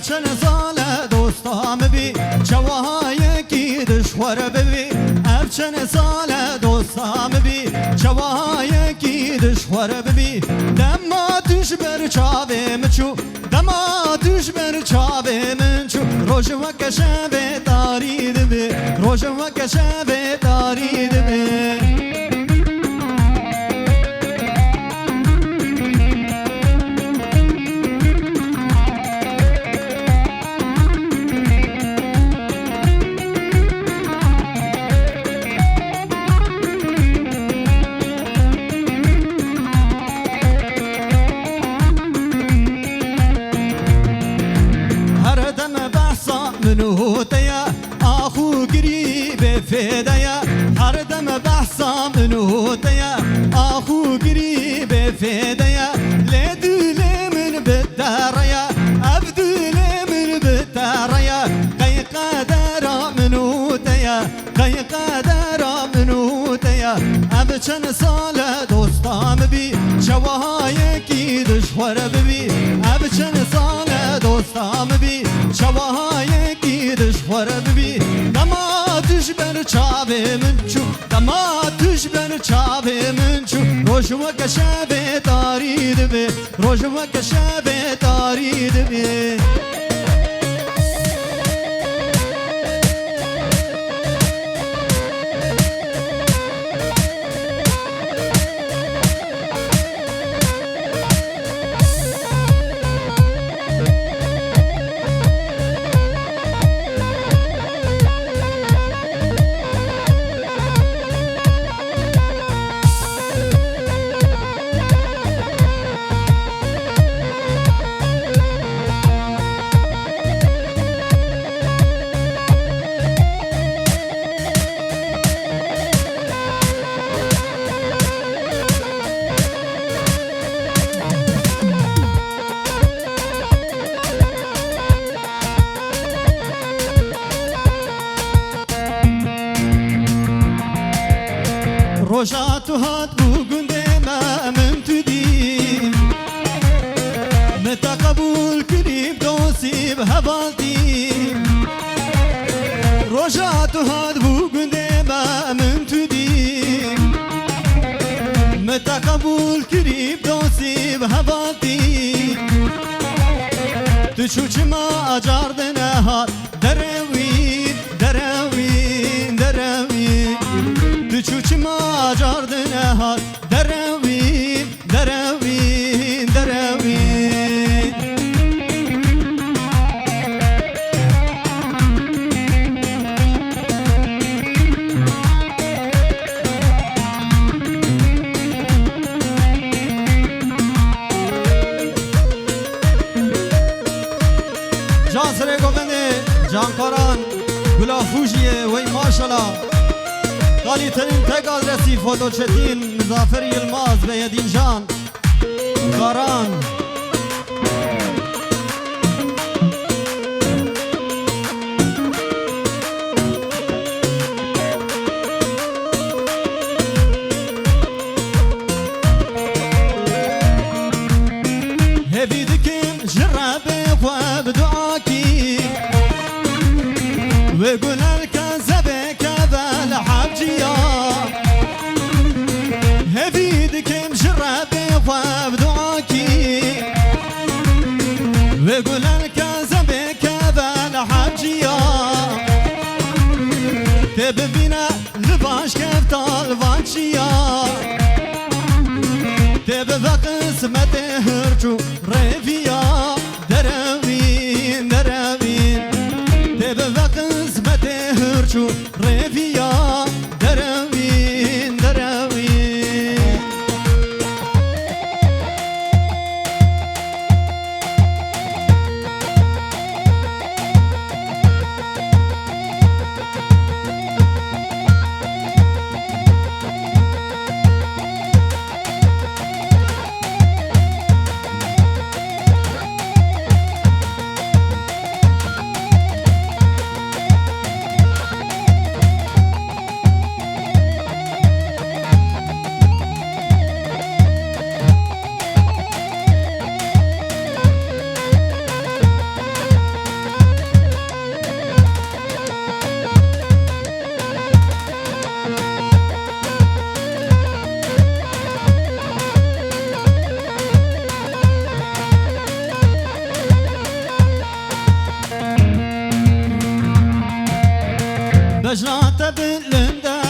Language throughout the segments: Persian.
چند سال دوستام بی چواهای کی دشوار ببی اب چند سال دوستام بی چواهای کی دشوار ببی دما توش بر چاوه مچو دما توش بر چاوه منچو روش وک شب داری دبی روش وک شب داری دبی منوتيا اخو قريب فدايا هردم بحصا منوتيا اخو قريب فدايا لدل من بالداريا ابدل من بالداريا قي قدر منوتيا قي قدر منوتيا ابچن سال دوستام بي شواهای کی دشوار ببی ابچن سال دوستام بی شواهای کی دشوار ببی دما توش بر چاوه من چو دما توش بر چاوه من چو روش وک شب داری دبی روش وک شب داری دبی روشات هات بوگن ما من تدی متا قبول کریب دوسی بهبالتی روشات هات بوگن ما من تدی متا قبول کریب دوسی بهبالتی تو چوچ ما اجاردن هات دروین دروین دروین تو چوچ ما جاردن هات دروین دروین دروین جان سره گوونده جانکاران گلافوجیه وی ماشالله قالی ترین تگ آدرسی فوتو چتین مزافر یلماز به یدین جان کاران هفی دکن جرابه خواب دعاکی و گلال کذبه کبال حبجیا هفی دکن جرابه خواب دعاکی و گلال کذبه کبال حبجیا تببینا لباش کفتال وانچیا تبب قسمت هرچو رفیا دروین دروین تبب قسمت هرچو رفیا دروین دروین بجرات بلندا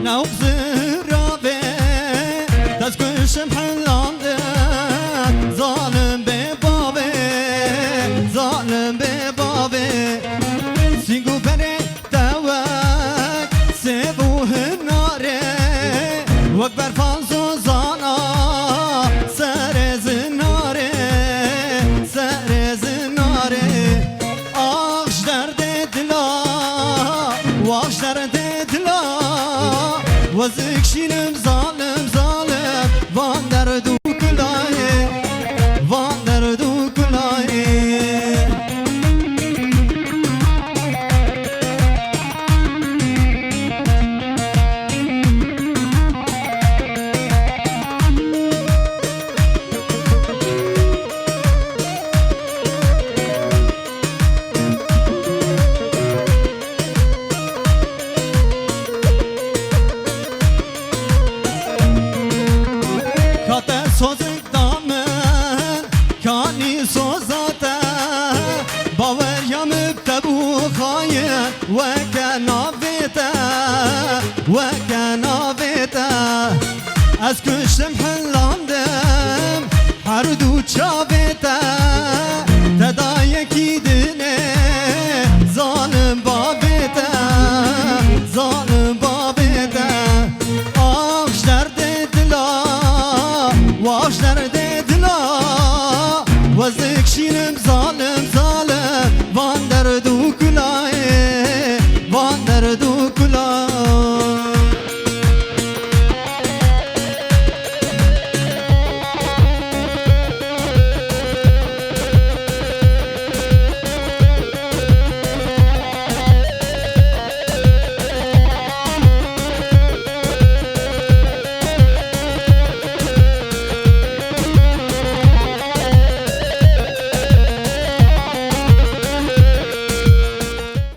نوز رابي تسكن شمحلاند ظالم ببابي ظالم ببابي سينجو بري دواك سيبوه النار واكبر فانزو زانا سرز النار سرز النار آخش درد دلا واخش درد دلا وزك شيلم ظالم ظالم وان دردو كلاي وان دردو كلاي سوزك دامن كاني سوزاتا باور يم بتبو خاين وكنافيتا وكنافيتا اسكن شمحلاندم حردو تشافيتا